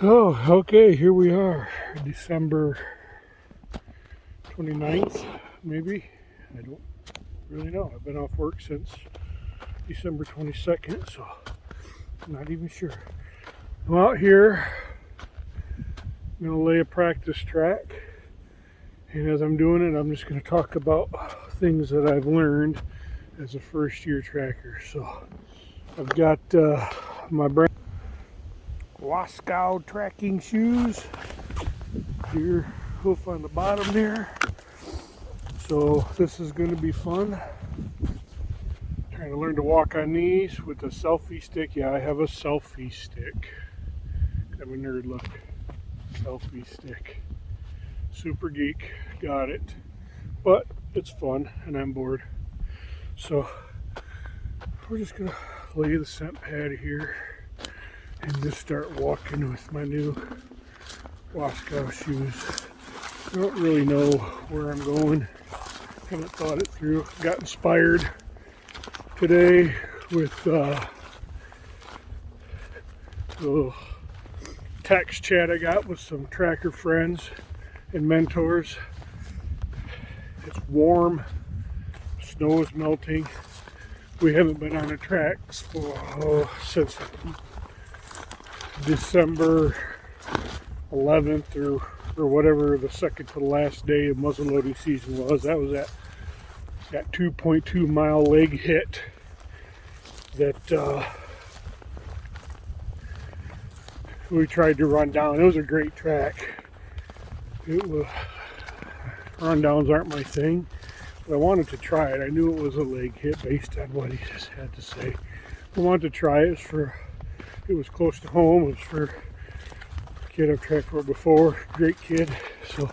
Oh, okay, here we are. December 29th, maybe. I don't really know. I've been off work since December 22nd, so I'm not even sure. I'm out here. I'm going to lay a practice track. And as I'm doing it, I'm just going to talk about things that I've learned as a first year tracker. So I've got my brand Waskow tracking shoes. Here, hoof on the bottom there. So this is going to be fun. Trying to learn to walk on these with a selfie stick. Yeah, I have a selfie stick. I'm a nerd, look. Selfie stick. Super geek. Got it. But it's fun and I'm bored. So we're just going to lay the scent pad here and just start walking with my new Waskow shoes. I don't really know where I'm going. Haven't thought it through. Got inspired today with the text chat I got with some tracker friends and mentors. It's warm. Snow is melting. We haven't been on the tracks since December 11th or whatever the second to the last day of muzzleloading season was. That was that 2.2 mile leg hit that we tried to run down. It was a great track. Rundowns aren't my thing, but I wanted to try it. I knew it was a leg hit based on what he just had to say. I wanted to try it. It was close to home. It was for a kid I've tracked for before. Great kid. So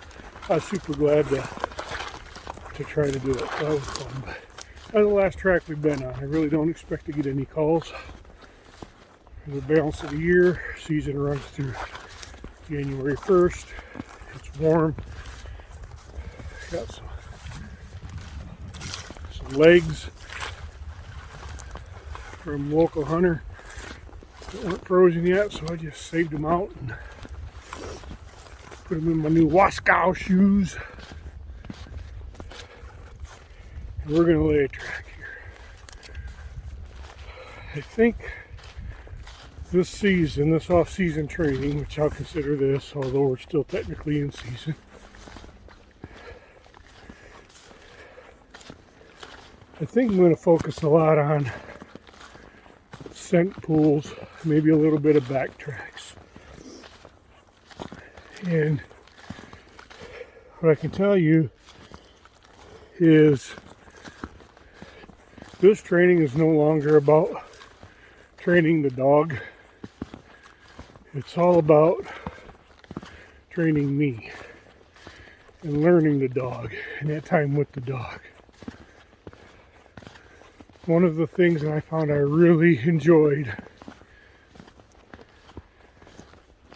I was super glad to try to do it. So that was fun. But that's the last track we've been on. I really don't expect to get any calls for the balance of the year. Season runs through January 1st. It's warm. Got some legs from local hunter that weren't frozen yet, so I just saved them out and put them in my new Waskow shoes. And we're going to lay a track here. I think this season, this off-season training, which I'll consider this, although we're still technically in season, I think I'm going to focus a lot on scent pools, maybe a little bit of backtracks. And what I can tell you is this training is no longer about training the dog. It's all about training me and learning the dog and that time with the dog. One of the things that I found I really enjoyed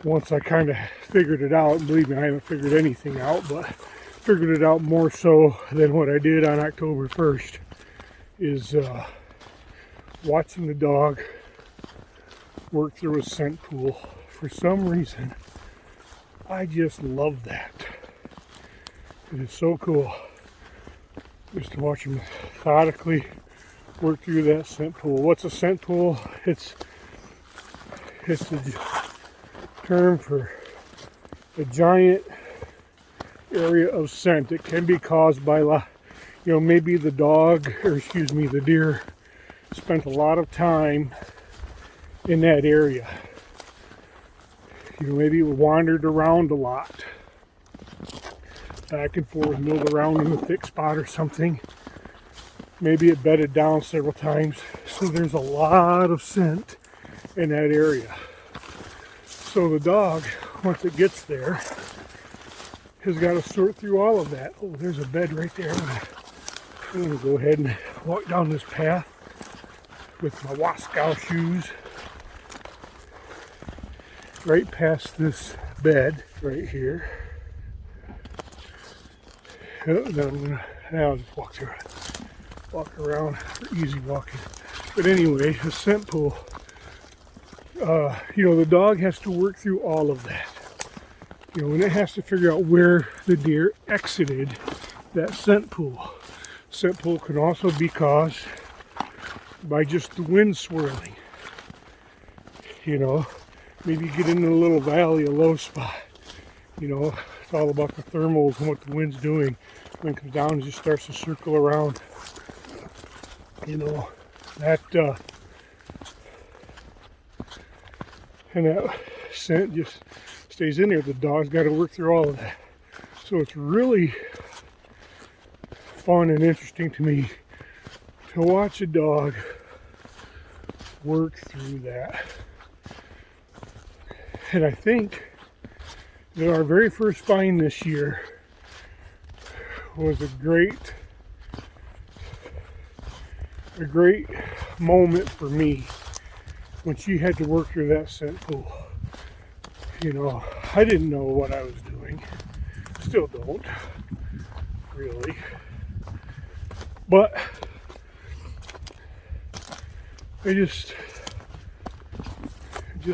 once I kind of figured it out, and believe me, I haven't figured anything out, but figured it out more so than what I did on October 1st, is watching the dog work through a scent pool. For some reason, I just love that. It is so cool just to watch him methodically work through that scent pool. What's a scent pool? It's a term for a giant area of scent. It can be caused by, maybe the deer spent a lot of time in that area. Maybe it wandered around a lot, back and forth, milled around in a thick spot or something. Maybe it bedded down several times. So there's a lot of scent in that area. So the dog, once it gets there, has got to sort through all of that. Oh, there's a bed right there. I'm going to go ahead and walk down this path with my Waskow shoes. Right past this bed right here. Then I'll just walk through it. Walk around for easy walking. But anyway, a scent pool the dog has to work through all of that. And it has to figure out where the deer exited that scent pool. Scent pool can also be caused by just the wind swirling. Maybe you get into a little valley, a low spot. It's all about the thermals and what the wind's doing. When it comes down, it just starts to circle around. That and that scent just stays in there. The dog's got to work through all of that. So it's really fun and interesting to me to watch a dog work through that. And I think that our very first find this year was a great moment for me when she had to work through that scent pool. I didn't know what I was doing. Still don't, really. But I just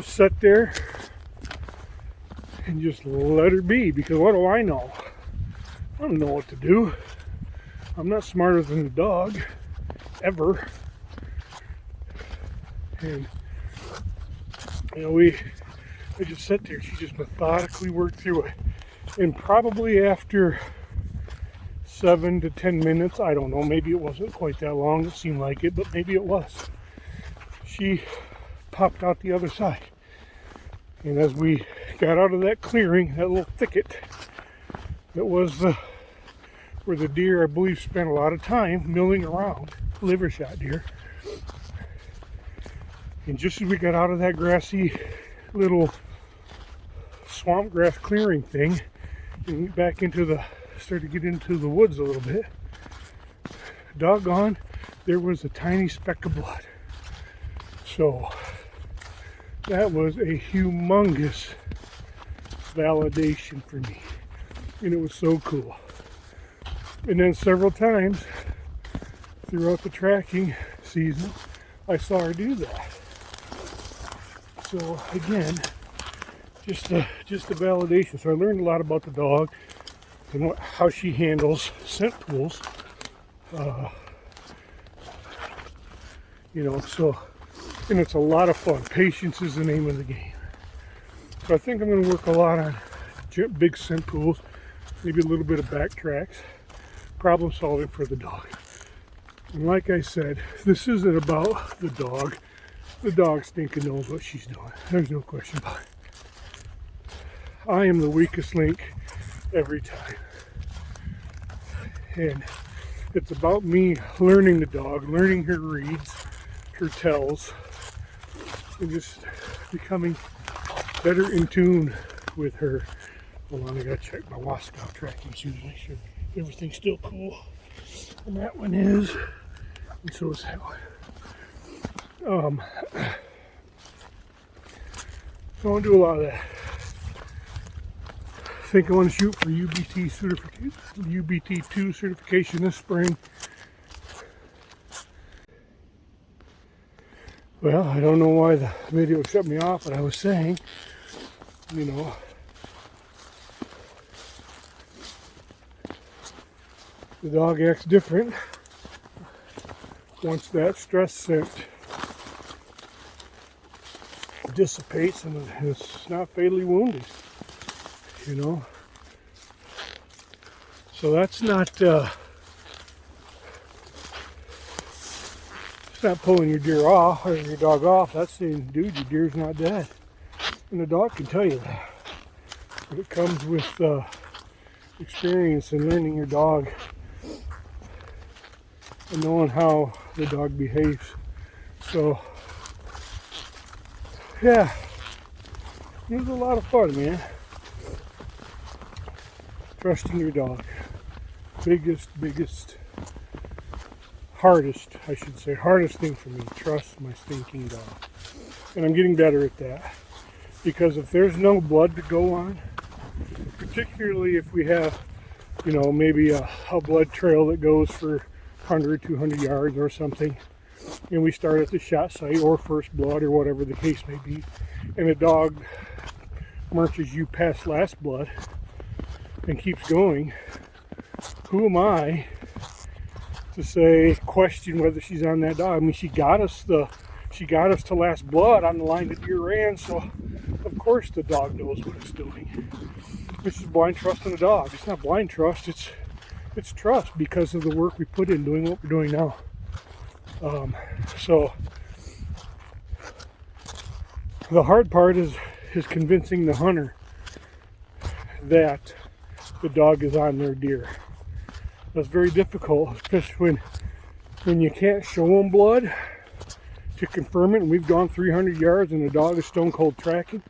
sat there and just let her be, because what do I know? I don't know what to do. I'm not smarter than the dog, ever. And I just sat there. She just methodically worked through it. And probably after 7 to 10 minutes, I don't know, maybe it wasn't quite that long, it seemed like it, but maybe it was. She popped out the other side. And as we got out of that clearing, that little thicket, that was where the deer, I believe, spent a lot of time milling around, liver shot deer. And just as we got out of that grassy little swamp grass clearing thing, and back started to get into the woods a little bit, doggone, there was a tiny speck of blood. So that was a humongous validation for me, and it was so cool. And then several times throughout the tracking season, I saw her do that. So again, just a validation. So I learned a lot about the dog and how she handles scent pools. So, and it's a lot of fun. Patience is the name of the game. So I think I'm going to work a lot on big scent pools, maybe a little bit of backtracks, problem solving for the dog. And like I said, this isn't about the dog. The dog stinking knows what she's doing. There's no question about it. I am the weakest link every time. And it's about me learning the dog, learning her reads, her tells, and just becoming better in tune with her. Hold on, I gotta check my Wascow tracking shoes, make sure everything's still cool. And that one is, and so is that one. So I want to do a lot of that. I think I want to shoot for UBT certification, UBT2 certification this spring. Well, I don't know why the video shut me off, but I was saying, the dog acts different once that stress scent dissipates and it's not fatally wounded, So that's not it's not pulling your deer off or your dog off. That's saying, dude, your deer's not dead. And the dog can tell you that. But it comes with experience and learning your dog and knowing how the dog behaves. So yeah, it was a lot of fun, man. Trusting your dog. Biggest, hardest thing for me. Trust my stinking dog. And I'm getting better at that. Because if there's no blood to go on, particularly if we have, maybe a blood trail that goes for 100, 200 yards or something, and we start at the shot site or first blood or whatever the case may be, and the dog marches you past last blood and keeps going, who am I to say, question whether she's on that dog? I mean, she got us to last blood on the line that deer ran, so of course the dog knows what it's doing. This is blind trust in a dog. It's not blind trust, it's trust because of the work we put in doing what we're doing now. So the hard part is convincing the hunter that the dog is on their deer. That's very difficult, especially when you can't show them blood to confirm it, and we've gone 300 yards and the dog is stone cold tracking,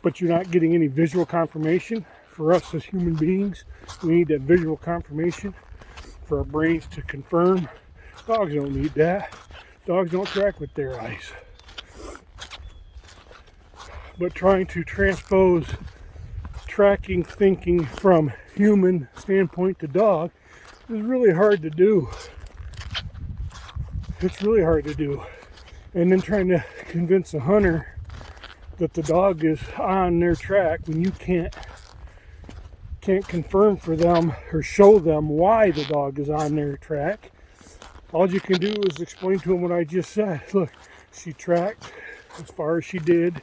but you're not getting any visual confirmation. For us as human beings, we need that visual confirmation for our brains to confirm. Dogs don't need that. Dogs don't track with their eyes. But trying to transpose tracking thinking from human standpoint to dog is really hard to do. It's really hard to do. And then trying to convince a hunter that the dog is on their track when you can't confirm for them or show them why the dog is on their track. All you can do is explain to them what I just said. Look, she tracked as far as she did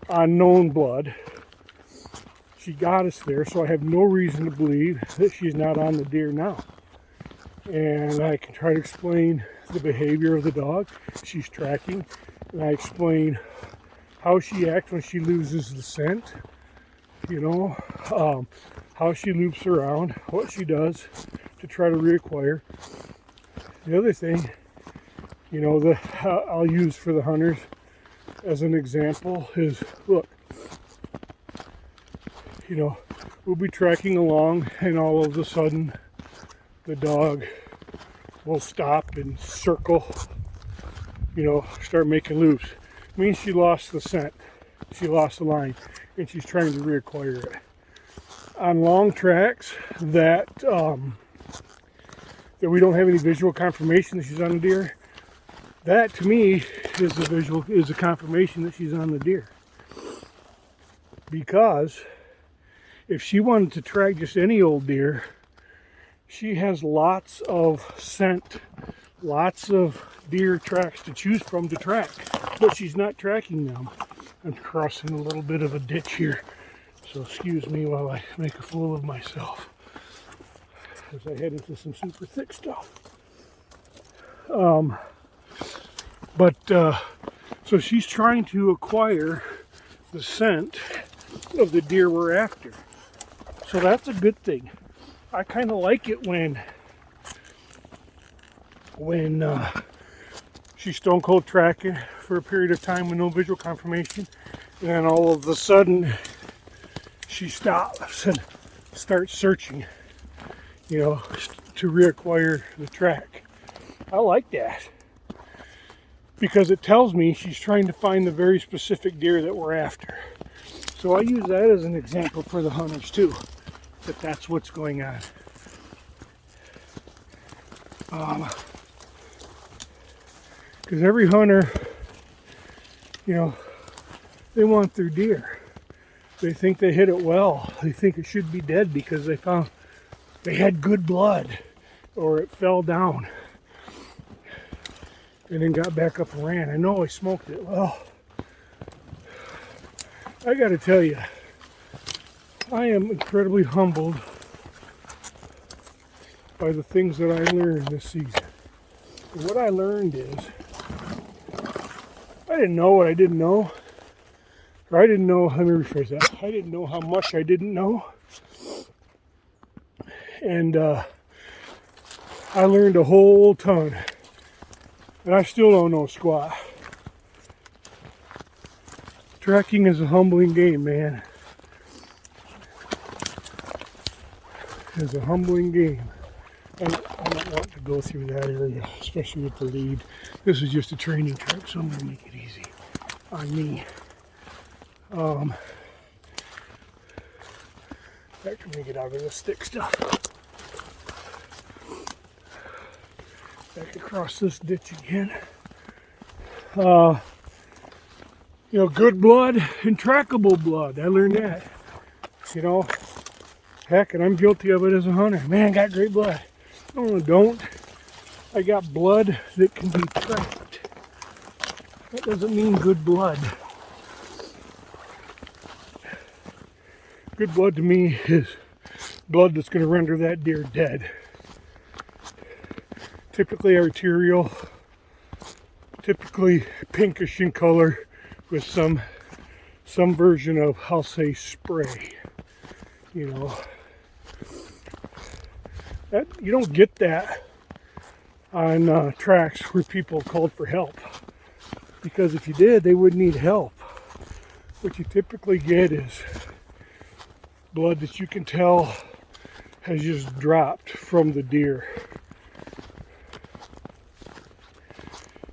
on known blood. She got us there, so I have no reason to believe that she's not on the deer now. And I can try to explain the behavior of the dog. She's tracking, and I explain how she acts when she loses the scent, how she loops around, what she does to try to reacquire. The other thing, that I'll use for the hunters as an example is, look, we'll be tracking along and all of a sudden the dog will stop and circle, start making loops. It means she lost the scent, she lost the line, and she's trying to reacquire it. On long tracks that we don't have any visual confirmation that she's on the deer, that to me is a confirmation that she's on the deer. Because if she wanted to track just any old deer, she has lots of scent, lots of deer tracks to choose from to track, but she's not tracking them. I'm crossing a little bit of a ditch here, so excuse me while I make a fool of myself as I head into some super thick stuff. So she's trying to acquire the scent of the deer we're after. So that's a good thing. I kind of like it when she's stone cold tracking for a period of time with no visual confirmation, and then all of a sudden she stops and starts searching, to reacquire the track. I like that because it tells me she's trying to find the very specific deer that we're after. So I use that as an example for the hunters too, that's what's going on. Because every hunter, they want their deer. They think they hit it well. They think it should be dead because they found they had good blood or it fell down and then got back up and ran. I know I smoked it. Well, I got to tell you, I am incredibly humbled by the things that I learned this season. And what I learned is, I didn't know what I didn't know. Or I didn't know, let me rephrase that. I didn't know how much I didn't know. And I learned a whole ton. And I still don't know squat. Tracking is a humbling game, man. It's a humbling game. I don't want to go through that area, especially with the lead. This is just a training track, so I'm going to make it easy on me. Back to me get out of this thick stuff. back across this ditch again. You know, good blood and trackable blood. I learned that. You know, heck, and I'm guilty of it as a hunter. Man, I got great blood. No, I don't. I got blood that can be tracked. That doesn't mean good blood. Good blood to me is blood that's going to render that deer dead. Typically arterial, typically pinkish in color with some version of, I'll say, spray. You know, that you don't get that on tracks where people called for help, because if you did, they would need help. What you typically get is blood that you can tell has just dropped from the deer.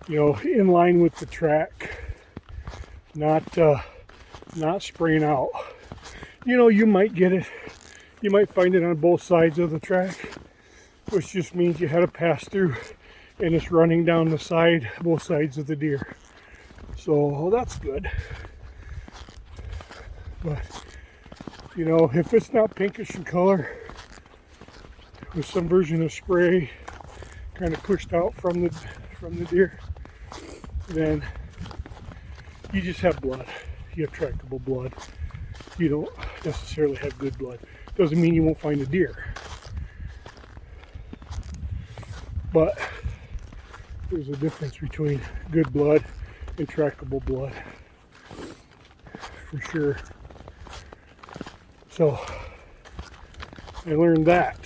You know, in line with the track, not spraying out. You know, you might get it, you might find it on both sides of the track, which just means you had a pass through and it's running down the side, both sides of the deer. So that's good. But you know, if it's not pinkish in color with some version of spray kind of pushed out from the deer, then you just have blood. You have trackable blood. You don't necessarily have good blood. Doesn't mean you won't find a deer. But there's a difference between good blood and trackable blood, for sure. So I learned that.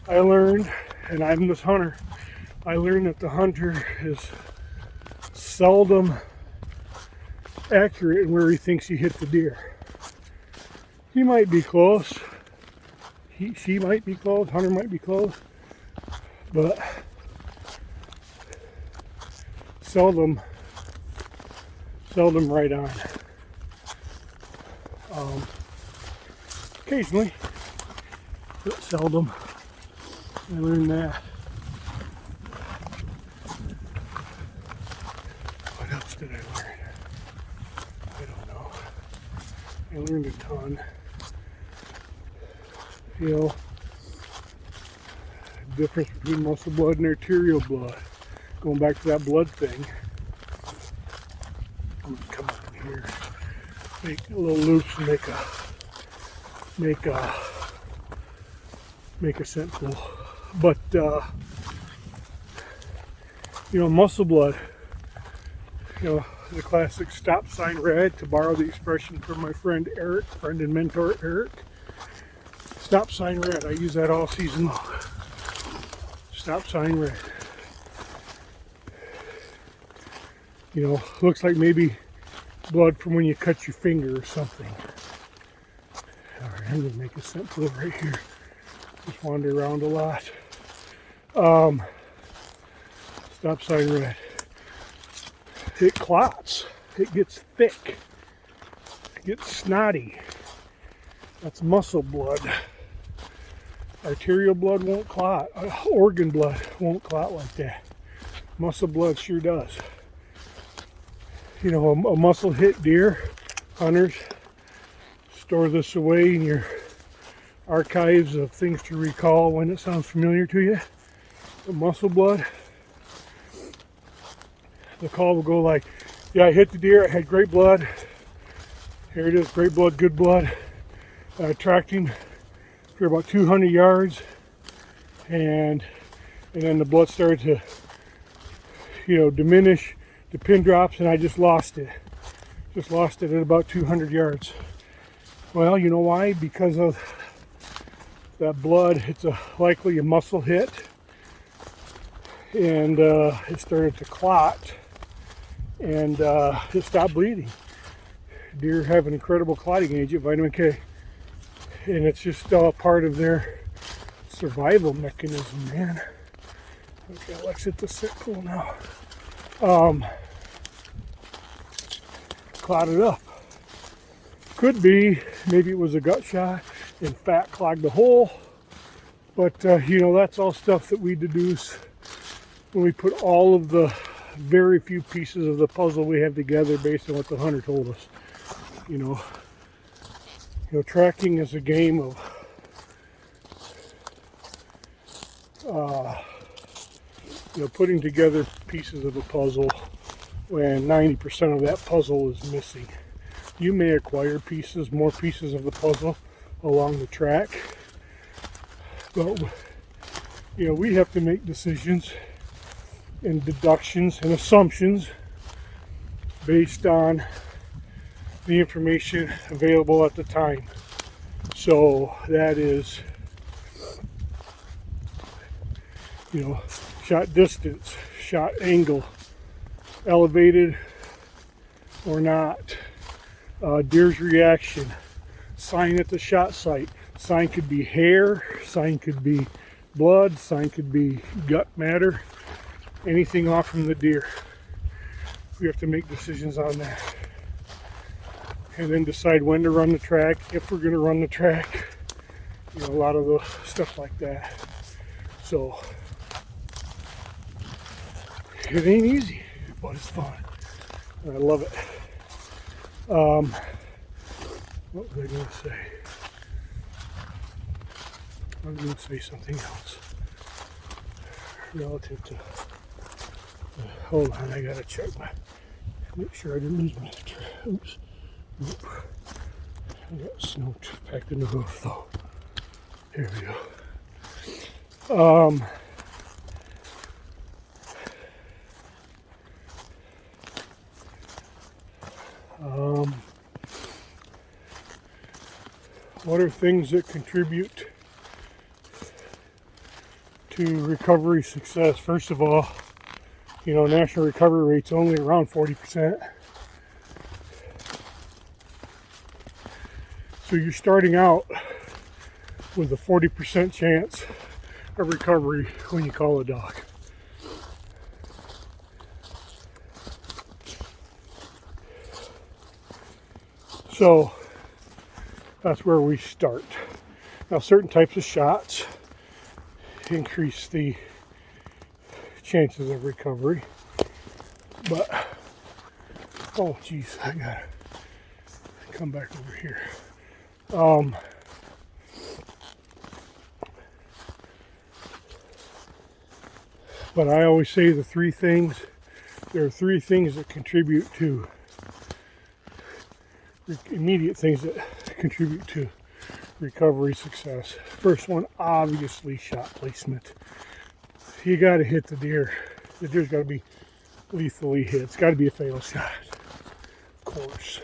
I learned, and I'm this hunter, I learned that the hunter is seldom accurate in where he thinks he hit the deer. He might be close. She might be close. Hunter might be close. But seldom right on. Occasionally, but seldom. I learned that. What else did I learn? I don't know. I learned a ton. You know, difference between muscle blood and arterial blood. Going back to that blood thing. I'm gonna come up in here, make a little loops and make a scent pool. But you know, muscle blood, you know, the classic stop sign red, to borrow the expression from my friend Eric, friend and mentor Eric. Stop sign red. I use that all season long. Stop sign red. You know, looks like maybe blood from when you cut your finger or something. All right, I'm gonna make a scent pool right here. Just wander around a lot. Stop sign red. It clots. It gets thick. It gets snotty. That's muscle blood. Arterial blood won't clot. Organ blood won't clot like that. Muscle blood sure does. You know, a muscle hit deer, hunters store this away in your archives of things to recall when it sounds familiar to you. The muscle blood, the call will go like, yeah, I hit the deer, I had great blood. Here it is, great blood, good blood. I tracked him for about 200 yards, and then the blood started to, you know, diminish. The pin drops, and I just lost it. Just lost it at about 200 yards. Well, you know why? Because of that blood. It's likely a muscle hit, and it started to clot, and it stopped bleeding. Deer have an incredible clotting agent, vitamin K, and it's just part of their survival mechanism, man. Okay, let's hit the sit pool now. Clotted up. Could be, maybe it was a gut shot and fat clogged the hole. But that's all stuff that we deduce when we put all of the very few pieces of the puzzle we have together based on what the hunter told us. Tracking is a game of putting together pieces of a puzzle when 90% of that puzzle is missing. You may acquire more pieces of the puzzle along the track, but we have to make decisions and deductions and assumptions based on the information available at the time. So that is, shot distance, shot angle, elevated or not, deer's reaction, sign at the shot site. Sign could be hair, sign could be blood, sign could be gut matter, anything off from the deer. We have to make decisions on that. And then decide when to run the track, if we're going to run the track, a lot of the stuff like that. So it ain't easy, but it's fun. And I love it. What was I going to say? I was going to say something else relative to. Hold on, I gotta make sure I didn't lose my. Oops. Nope. I got snow packed in the roof though. Here we go. What are things that contribute to recovery success? First of all, national recovery rate's only around 40%. So you're starting out with a 40% chance of recovery when you call a dog. So that's where we start. Now, certain types of shots increase the chances of recovery, but oh geez, I gotta come back over here. But I always say there are three things that contribute to immediate things that contribute to recovery success. First one, obviously, shot placement. You got to hit the deer. The deer's got to be lethally hit. It's got to be a fatal shot, of course.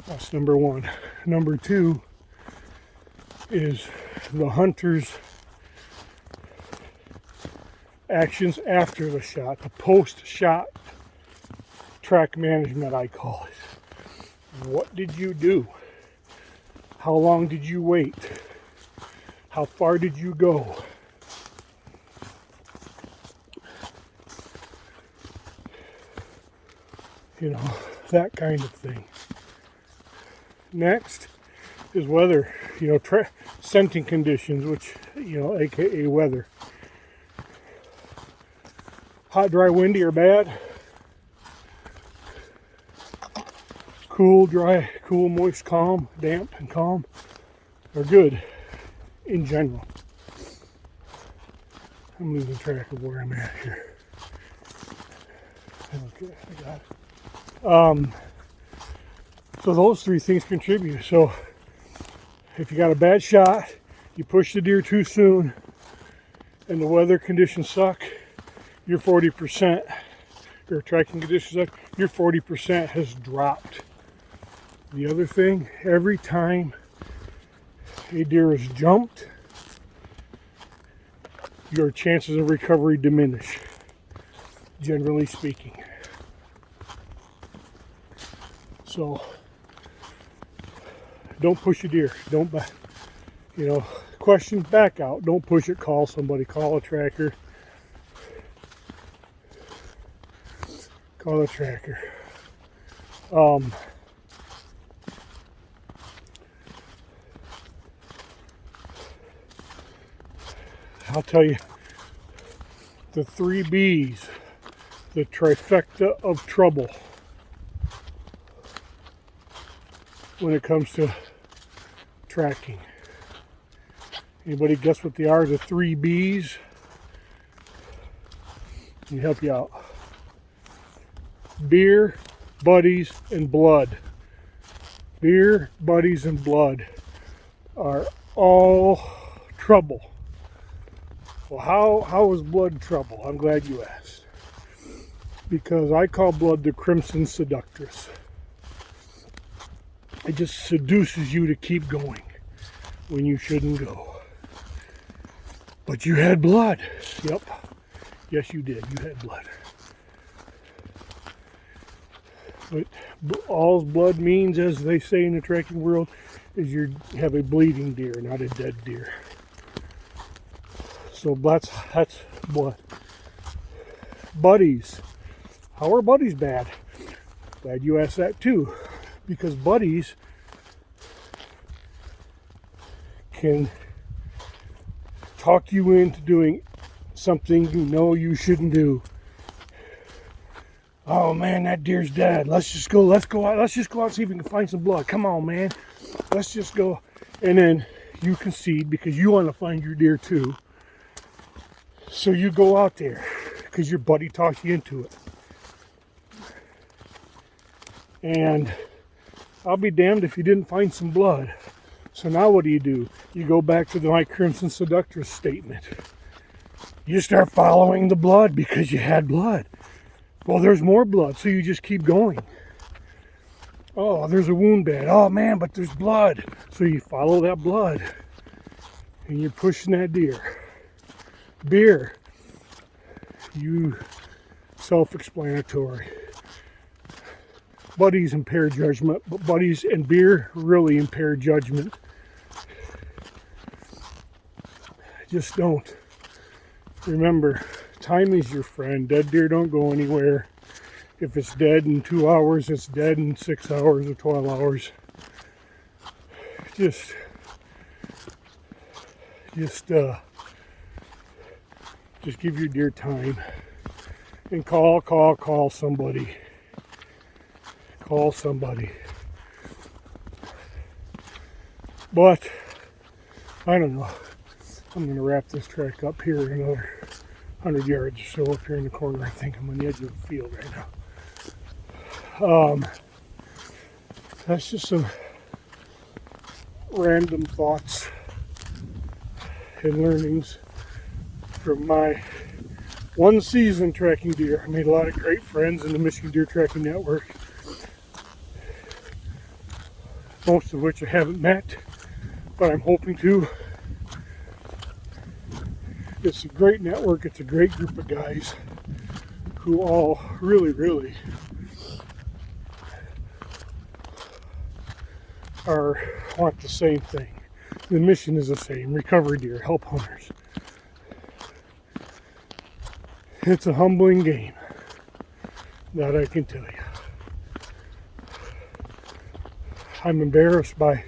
That's number one. Number two is the hunter's actions after the shot, the post-shot track management, I call it. What did you do? How long did you wait? How far did you go? That kind of thing. Next is weather, scenting conditions, which, aka weather. Hot, dry, windy or bad? Cool, dry, cool, moist, calm, damp, and calm are good in general. I'm losing track of where I'm at here. Okay, I got it. So those three things contribute. So if you got a bad shot, you push the deer too soon, and the weather conditions suck, your 40%, your tracking conditions suck, your 40% has dropped. The other thing, every time a deer is jumped, your chances of recovery diminish, generally speaking. So don't push a deer. Don't, question, back out. Don't push it. Call somebody. Call a tracker. Call a tracker. I'll tell you, the 3Bs, the trifecta of trouble when it comes to tracking. Anybody guess what they are, the 3Bs? Let me help you out. Beer, buddies, and blood. Beer, buddies, and blood are all trouble. Well, how is blood trouble? I'm glad you asked. Because I call blood the crimson seductress. It just seduces you to keep going when you shouldn't go. But you had blood. Yep. Yes, you did. You had blood. But all blood means, as they say in the tracking world, is you have a bleeding deer, not a dead deer. So that's blood. Buddies. How are buddies bad? Glad you asked that too. Because buddies can talk you into doing something you know you shouldn't do. Oh man, that deer's dead. Let's just go out. Let's just go out and see if we can find some blood. Come on, man. Let's just go. And then you concede because you want to find your deer too. So you go out there because your buddy talked you into it. And I'll be damned if you didn't find some blood. So now what do? You go back to my crimson seductress statement. You start following the blood because you had blood. Well, there's more blood, so you just keep going. Oh, there's a wound bed. Oh man, but there's blood. So you follow that blood. And you're pushing that deer. Beer. You self-explanatory. Buddies impair judgment, but buddies and beer really impair judgment. Just don't. Remember, time is your friend. Dead deer don't go anywhere. If it's dead in 2 hours, it's dead in 6 hours or 12 hours. Just give your deer time and call somebody. Call somebody. But I don't know. I'm going to wrap this track up here another 100 yards or so up here in the corner. I think I'm on the edge of the field right now. That's just some random thoughts and learnings from my one season tracking deer. I made a lot of great friends in the Michigan Deer Tracking Network, most of which I haven't met, but I'm hoping to. It's a great network. It's a great group of guys who all really want the same thing. The mission is the same: recover deer, help hunters. It's a humbling game, that I can tell you. I'm embarrassed by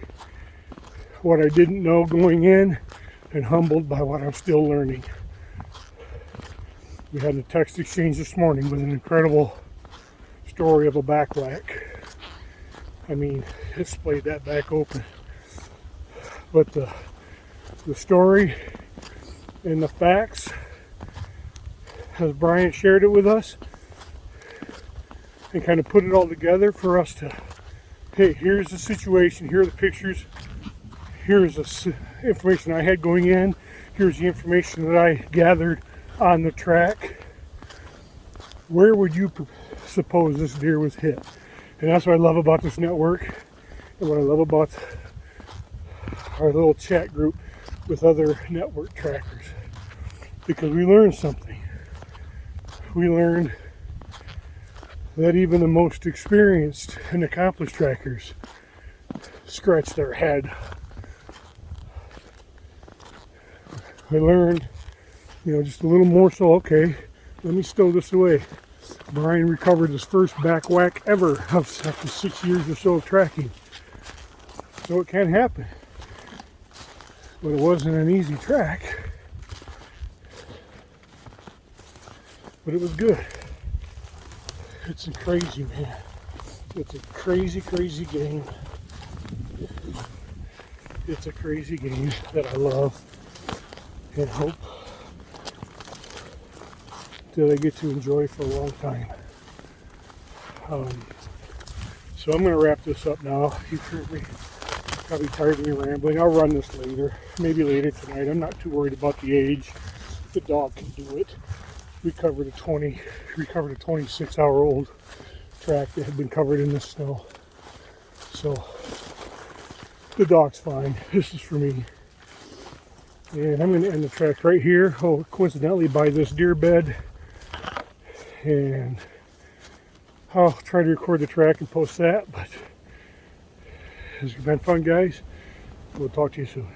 what I didn't know going in, and humbled by what I'm still learning. We had a text exchange this morning with an incredible story of a back whack. I mean, it splayed that back open. But the story and the facts, as Brian shared it with us, and kind of put it all together for us to, hey, here's the situation, here are the pictures, here's the information I had going in, here's the information that I gathered on the track. Where would you suppose this deer was hit? And that's what I love about this network, and what I love about our little chat group with other network trackers, because we learned something. We learned that even the most experienced and accomplished trackers scratch their head. I learned, just a little more so, okay, let me stow this away. Brian recovered his first back whack ever after 6 years or so of tracking. So it can happen. But it wasn't an easy track. but it was good. It's a crazy, man. It's a crazy, crazy game. It's a crazy game that I love and hope that I get to enjoy for a long time. So I'm going to wrap this up now. You've heard me. Probably tired of me rambling. I'll run this later, maybe later tonight. I'm not too worried about the age. The dog can do it. We covered a 26-hour-old track that had been covered in the snow. So the dog's fine. This is for me. And I'm going to end the track right here. Oh, coincidentally by this deer bed. And I'll try to record the track and post that. But it's been fun, guys. We'll talk to you soon.